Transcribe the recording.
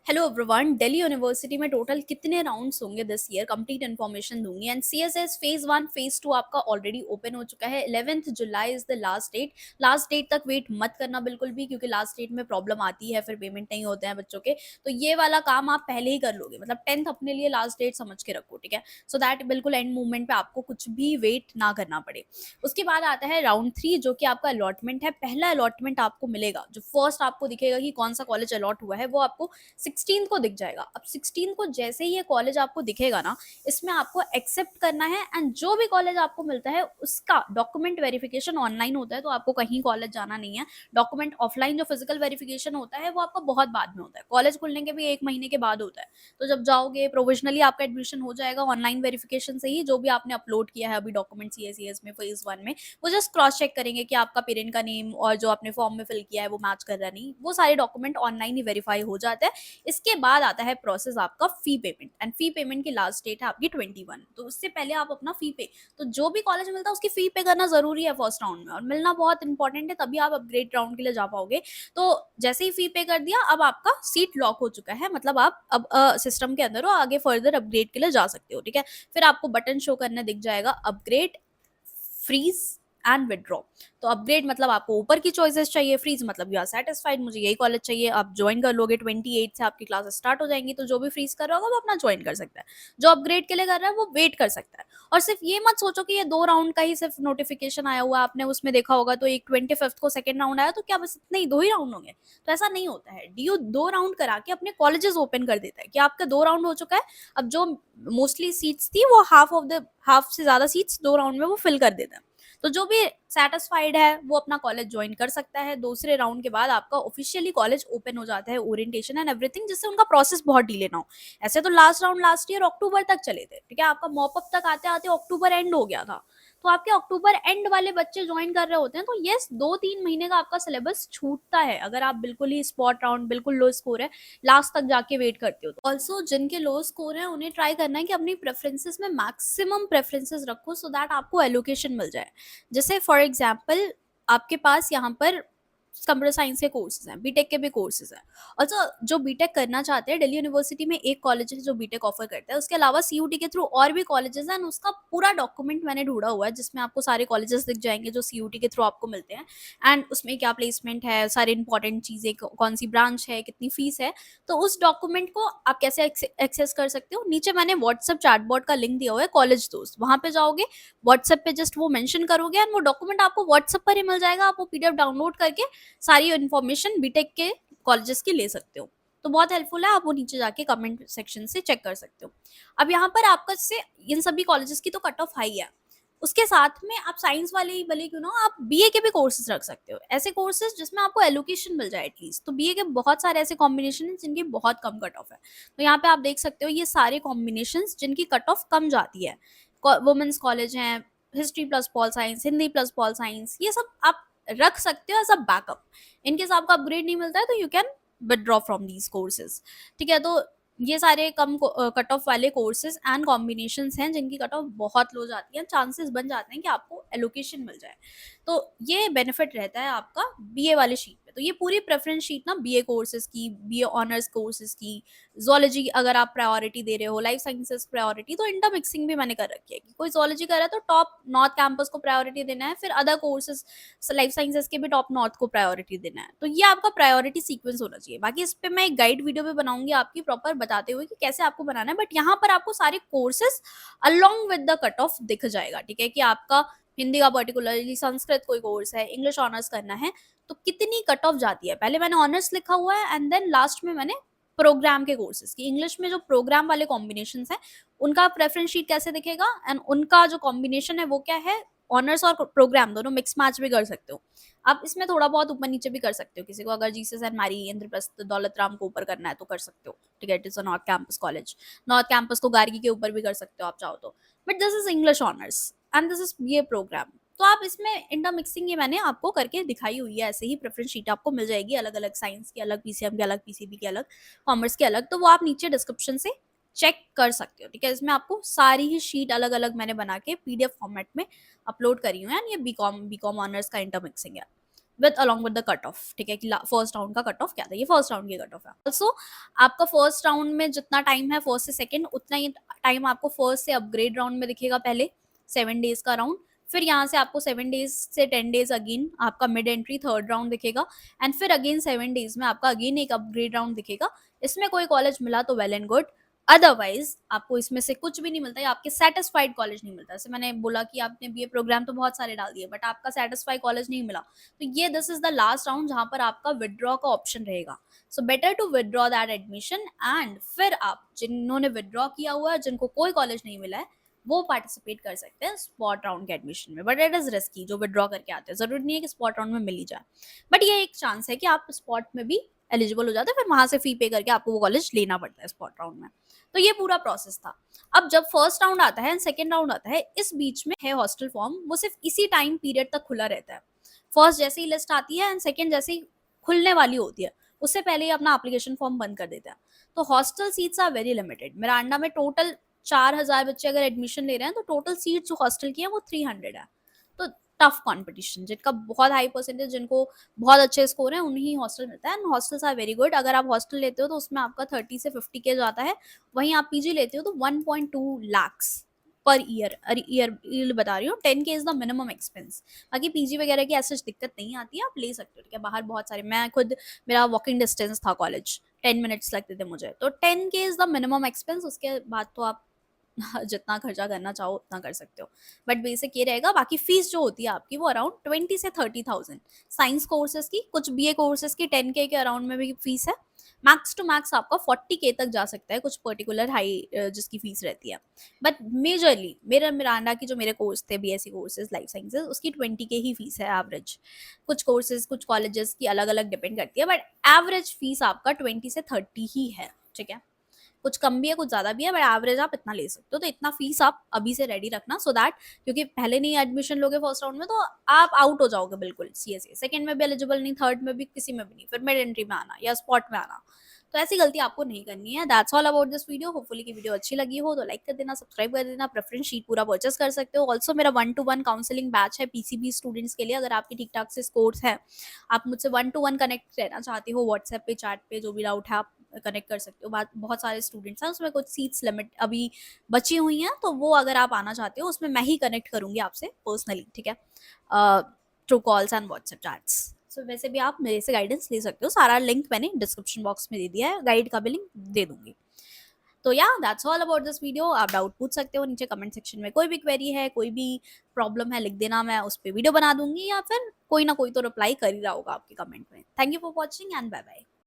Hello everyone, Delhi university में total कितने rounds होंगे दिस ईयर, कंप्लीट इन्फॉर्मेशन दूंगी। एंड सीएसएस फेज 1 फेज 2 आपका ऑलरेडी ओपन हो चुका है। 11th July is the last date. Last date तक वेट मत करना बिल्कुल भी, क्योंकि लास्ट डेट में प्रॉब्लम आती है, फिर पेमेंट नहीं होते हैं बच्चों के। तो ये वाला काम आप पहले ही कर लोगे, मतलब 10th अपने लिए लास्ट डेट समझ के रखो, ठीक है। सो दैट बिल्कुल एंड मूवमेंट पे आपको कुछ भी वेट ना करना पड़े। उसके बाद आता है राउंड 3, जो कि आपका अलॉटमेंट है। पहला अलॉटमेंट आपको मिलेगा, जो फर्स्ट आपको दिखेगा कि कौन सा कॉलेज अलॉट हुआ है, वो आपको 16 को दिख जाएगा। अब 16 को जैसे ही ये कॉलेज आपको दिखेगा ना, इसमें आपको एक्सेप्ट करना है। एंड जो भी कॉलेज आपको मिलता है उसका डॉक्यूमेंट वेरिफिकेशन ऑनलाइन होता है, तो आपको कहीं कॉलेज जाना नहीं है। डॉक्यूमेंट ऑफलाइन जो फिजिकल वेरिफिकेशन होता है वो आपका बहुत बाद में होता है, कॉलेज खुलने के भी 1 महीने के बाद होता है। तो जब जाओगे प्रोविजनली आपका एडमिशन हो जाएगा ऑनलाइन वेरिफिकेशन से ही। जो भी आपने अपलोड किया है अभी डॉक्यूमेंट सीएसीएस में फेज 1 में, वो जस्ट क्रॉस चेक करेंगे कि आपका पेरेंट का नेम और जो आपने फॉर्म में फिल किया है वो मैच कर रहा है नहीं। वो सारे डॉक्यूमेंट ऑनलाइन ही वेरीफाई हो जाते हैं। इसके बाद आता है प्रोसेस आपका fee payment. And fee payment की लास्ट डेट है आपकी 21। तो उससे पहले आप अपना फी पे, तो जो भी कॉलेज मिलता है उसकी फी पे करना जरूरी है फर्स्ट राउंड में, और मिलना बहुत इंपॉर्टेंट है, तभी आप अपग्रेड राउंड के लिए जा पाओगे। तो जैसे ही फी पे कर दिया, अब आपका सीट लॉक हो चुका है, मतलब आप अब सिस्टम के अंदर हो, आगे फर्दर अपग्रेड के लिए जा सकते हो, ठीक है। फिर आपको बटन शो करने दिख जाएगा, अपग्रेड, फ्रीज एंड विड्रॉ। तो अपग्रेड मतलब आपको ऊपर की चॉइसेस चाहिए, फ्रीज मतलब यू आर सेटिस्फाइड, मुझे यही कॉलेज चाहिए, आप ज्वाइन कर लोगे। 28 से आपकी क्लास स्टार्ट हो जाएंगी, तो जो भी फ्रीज कर रहा होगा वो अपना ज्वाइन कर सकता है। जो अपग्रेड के लिए कर रहा है वो वेट कर सकता है। और सिर्फ ये मत सोचो कि ये 2 राउंड का ही सिर्फ नोटिफिकेशन आया हुआ है, आपने उसमें देखा होगा तो एक 25th को सेकंड राउंड आया, तो क्या बस इतने ही 2 ही राउंड होंगे? तो ऐसा नहीं होता है। डीयू 2 राउंड करा के अपने कॉलेजेस ओपन कर देता है कि आपका 2 राउंड हो चुका है। अब जो मोस्टली सीट्स थी वो हाफ से ज्यादा सीट्स 2 राउंड में वो फिल कर देता है। तो जो भी सेटिस्फाइड है वो अपना कॉलेज ज्वाइन कर सकता है। दूसरे राउंड के बाद आपका ऑफिशियली कॉलेज ओपन हो जाता है, ओरिएंटेशन एंड एवरीथिंग, जिससे उनका प्रोसेस बहुत डिले ना हो। ऐसे तो लास्ट राउंड लास्ट ईयर अक्टूबर तक चले थे, ठीक है, आपका मॉपअप तक आते आते अक्टूबर एंड हो गया था। तो आपके अक्टूबर एंड वाले बच्चे ज्वाइन कर रहे होते हैं, तो यस 2-3 महीने का आपका सिलेबस छूटता है, अगर आप बिल्कुल ही स्पॉट राउंड, बिल्कुल लो स्कोर है, लास्ट तक जाके वेट करते हो। ऑल्सो जिनके लो स्कोर है उन्हें ट्राई करना है कि अपनी प्रेफरेंसेस में मैक्सिमम प्रेफरेंसेस रखो, सो दैट आपको एलोकेशन मिल जाए। जैसे फॉर एग्जाम्पल आपके पास यहाँ पर कंप्यूटर साइंस के कोर्सेज हैं, बीटेक के भी कोर्सेज हैं। और जो बीटेक करना चाहते हैं, दिल्ली यूनिवर्सिटी में एक कॉलेज है जो बीटेक ऑफर करता है, उसके अलावा सीयूटी के थ्रू और भी कॉलेजेस हैं। उसका पूरा डॉक्यूमेंट मैंने ढूंढा हुआ है, जिसमें आपको सारे कॉलेजेस दिख जाएंगे जो सीयूटी के थ्रू आपको मिलते हैं। एंड उसमें क्या प्लेसमेंट है, सारी इंपॉर्टेंट चीज़ें, कौन सी ब्रांच है, कितनी फीस है। तो उस डॉक्यूमेंट को आप कैसे एक्सेस कर सकते हो, नीचे मैंने व्हाट्सएप चैटबॉट का लिंक दिया हुआ है, कॉलेज दोस्त, वहां पे जाओगे, व्हाट्सएप पे जस्ट वो मेंशन करोगे एंड वो डॉक्यूमेंट आपको व्हाट्सएप पर ही मिल जाएगा। आप वो पीडीएफ डाउनलोड करके सारी इन्फॉर्मेशन बीटेक के कॉलेजेस की ले सकते हो। तो बहुत हेल्पफुल है, आप वो नीचे जाके कमेंट सेक्शन से चेक कर सकते हो। अब यहाँ पर आपका से इन सभी कॉलेजेस की तो कट ऑफ हाई है, उसके साथ में आप साइंस वाले ही भले क्यों ना हो, आप बीए के भी कोर्सेज रख सकते हो, ऐसे कोर्सेज जिसमें आपको एलोकेशन मिल जाए एटलीस्ट। तो बीए के बहुत सारे ऐसे कॉम्बिनेशन हैं जिनकी बहुत कम कट ऑफ है। तो यहाँ पे आप देख सकते हो ये सारे कॉम्बिनेशन जिनकी कट ऑफ कम जाती है। वुमेन्स कॉलेज हैं, history plus pol science, Hindi plus pol science, ये सब आप रख सकते हो एज अ बैकअप। इनकेस आपको अपग्रेड नहीं मिलता है तो you can withdraw from these courses, ठीक है। तो ये सारे कम कट ऑफ वाले कोर्सेज एंड कॉम्बिनेशंस हैं जिनकी कट ऑफ बहुत लो जाती है, चांसेस बन जाते हैं कि आपको एलोकेशन मिल जाए। तो ये बेनिफिट रहता है आपका बीए वाले शीट में। तो ये पूरी प्रेफरेंस शीट ना बीए कोर्सेज की, बीए ऑनर्स कोर्सेज की, जोलॉजी अगर आप प्रायोरिटी दे रहे हो, लाइफ साइंसेस प्रायोरिटी, तो इंटर मिक्सिंग भी मैंने कर रखी है कि कोई जोलॉजी कर रहा है तो टॉप नॉर्थ कैंपस को प्रायोरिटी देना है, फिर अदर कोर्सेज लाइफ साइंसेस के भी टॉप नॉर्थ को प्रायोरिटी देना है। तो ये आपका प्रायोरिटी सीक्वेंस होना चाहिए। बाकी इस पे मैं एक गाइड वीडियो भी बनाऊंगी आपकी प्रॉपर बताते हुए कि कैसे आपको बनाना है, बट यहाँ पर आपको सारे courses along with the cut off दिख जाएगा, ठीक है, कि आपका हिंदी का पर्टिकुलरली, संस्कृत कोई कोर्स है, इंग्लिश ऑनर्स करना है, तो कितनी कट ऑफ जाती है। पहले मैंने ऑनर्स लिखा हुआ है एंड देन लास्ट में मैंने प्रोग्राम के कोर्सेज की, इंग्लिश में जो प्रोग्राम वाले कॉम्बिनेशन है उनका प्रेफरेंस शीट कैसे दिखेगा एंड उनका जो कॉम्बिनेशन है वो क्या है। ऑनर्स और प्रोग्राम दोनों मिक्स मैच भी कर सकते हो आप, इसमें थोड़ा बहुत ऊपर नीचे भी कर सकते हो। किसी को अगर Jesus and Mary, Indraprastha, Daulat Ram को ऊपर करना है तो कर सकते हो, ठीक है। It is a north campus college, north campus को गार्गी के ऊपर भी कर सकते हो आप चाहो तो, but this is English honours and this is ये प्रोग्राम। तो आप इसमें इंटर मिक्सिंग ये मैंने आपको करके दिखाई हुई है, ऐसे ही प्रेफरेंस शीट आपको मिल जाएगी, अलग अलग साइंस की अलग, पीसीएम की अलग, पीसीबी की अलग, कॉमर्स की अलग। तो वो आप नीचे डिस्क्रिप्शन से चेक कर सकते हो, ठीक है। इसमें आपको सारी ही शीट अलग अलग मैंने बना के पीडीएफ फॉर्मेट में अपलोड करी हुई है, ये बीकॉम ऑनर्स का इंटर मिक्सिंग है। With along with the cut off, ठीक है, कि फर्स्ट राउंड का कट ऑफ क्या था, ये फर्स्ट राउंड की कट ऑफ है। ऑल्सो आपका फर्स्ट राउंड में जितना टाइम है फर्स्ट से सेकंड, उतना ही टाइम आपको फर्स्ट से अपग्रेड राउंड में दिखेगा पहले, 7 डेज का राउंड। फिर यहाँ से आपको 7 डेज से 10 डेज अगेन आपका मिड एंट्री थर्ड राउंड दिखेगा, एंड फिर अगेन 7 डेज में आपका अगेन एक अपग्रेड राउंड दिखेगा। इसमें कोई कॉलेज मिला तो वेल एंड गुड, अदरवाइज आपको इसमें से कुछ भी नहीं मिलता है, आपके सेटिस्फाइड कॉलेज नहीं मिलता। जैसे मैंने बोला कि आपने बीए प्रोग्राम तो बहुत सारे डाल दिए, बट आपका सेटिस्फाइड कॉलेज नहीं मिला, तो ये this is the last round जहां पर आपका विदड्रॉ का ऑप्शन रहेगा। So better to withdraw that admission, and फिर आप जिन्होंने विदड्रॉ किया हुआ है, जिनको कोई कॉलेज नहीं मिला है, वो पार्टिसिपेट कर सकते हैं स्पॉट राउंड के एडमिशन में। बट इट इज रिस्की, जो विदड्रॉ करके आते हैं, जरूरी नहीं है कि स्पॉट राउंड में मिल ही जाए, बट ये एक चांस है कि आप स्पॉट में भी एलिजिबल हो जाते हैं, फिर वहां से फी पे करके आपको वो कॉलेज लेना पड़ता है स्पॉट राउंड में। तो ये पूरा प्रोसेस था। अब जब फर्स्ट राउंड आता है एंड सेकेंड राउंड आता है, इस बीच में है हॉस्टल फॉर्म, वो सिर्फ इसी टाइम पीरियड तक खुला रहता है। फर्स्ट जैसे ही लिस्ट आती है एंड सेकेंड जैसे ही खुलने वाली होती है, उससे पहले ही अपना एप्लीकेशन फॉर्म बंद कर देते हैं। तो hostel seats are very limited. Miranda में टोटल 4,000 बच्चे अगर एडमिशन ले रहे हैं, तो टोटल सीट जो हॉस्टल की है वो 300 है। तो टफ कंपटीशन, जिनका बहुत हाई परसेंटेज, जिनको बहुत अच्छे स्कोर है, उन्हीं हॉस्टल मिलता है, and hostels are very good. अगर आप हॉस्टल लेते हो तो उसमें आपका 30 से 50K जाता है, वहीं आप पीजी लेते हो तो 1.2 lakhs पर ईयर, ईयर बता रही हूँ, 10K is the minimum expense. बाकी पीजी वगैरह की ऐसी दिक्कत नहीं आती है, आप ले सकते हो, ठीक है। बाहर बहुत सारे, मैं खुद, मेरा वॉकिंग डिस्टेंस था कॉलेज, 10 मिनट्स लगते थे मुझे, तो 10K is the minimum expense. उसके बाद तो आप जितना खर्चा करना चाहो उतना कर सकते हो, बट बेसिक ये रहेगा। बाकी फीस जो होती है आपकी वो अराउंड 20 से 30,000। साइंस कोर्सेज की, कुछ बीए कोर्सेज की 10K के अराउंड में भी फीस है। मैक्स टू मैक्स आपका 40K तक जा सकता है, कुछ पर्टिकुलर हाई जिसकी फीस रहती है। बट मेजरली मेरा मिरांडा की जो मेरे कोर्स थे, बीएससी कोर्सेज लाइफ साइंसेज, उसकी 20K ही फीस है एवरेज। कुछ कोर्सेज कुछ कॉलेजेस की अलग अलग डिपेंड करती है, बट एवरेज फीस आपका 20 से 30 ही है, ठीक है। कुछ कम भी है, कुछ ज़्यादा भी है, बट एवरेज आप इतना ले सकते हो। तो इतना फीस आप अभी से रेडी रखना, सो दैट, क्योंकि पहले नहीं एडमिशन लोगे फर्स्ट राउंड में तो आप आउट हो जाओगे बिल्कुल सीएसए, सेकंड में भी एलिजिबल नहीं, थर्ड में भी किसी में भी नहीं, फिर मिड एंट्री में आना या स्पॉट में आना। तो ऐसी गलती आपको नहीं करनी है। That's all about this video. Hopefully की वीडियो अच्छी लगी हो तो लाइक कर देना, सब्सक्राइब कर देना, प्रेफरेंस शीट पूरा परचेस कर सकते हो। ऑल्सो मेरा 1-to-1 काउंसलिंग बैच है पीसीबी स्टूडेंट्स के लिए। अगर आपके ठीक ठाक से स्कोर्स है, आप मुझसे 1-to-1 कनेक्ट रहना चाहते हो, व्हाट्सएप पे, चैट पे, जो भी डाउट है आप कनेक्ट कर सकते हो। बहुत सारे स्टूडेंट्स हैं, उसमें कुछ सीट्स लिमिट अभी बची हुई हैं, तो वो अगर आप आना चाहते हो उसमें मैं ही कनेक्ट करूंगी आपसे पर्सनली, ठीक है, through calls and WhatsApp chats. So वैसे भी आप मेरे से गाइडेंस ले सकते हो, सारा लिंक मैंने डिस्क्रिप्शन बॉक्स में दे दिया है, गाइड का भी लिंक दे दूंगी। तो या that's all about this video. आप डाउट पूछ सकते हो नीचे कमेंट सेक्शन में, कोई भी क्वेरी है, कोई भी प्रॉब्लम है, लिख देना, मैं उस पर वीडियो बना दूंगी, या फिर कोई ना कोई तो रिप्लाई कर ही रहा होगा आपके कमेंट में। Thank you for watching and bye bye.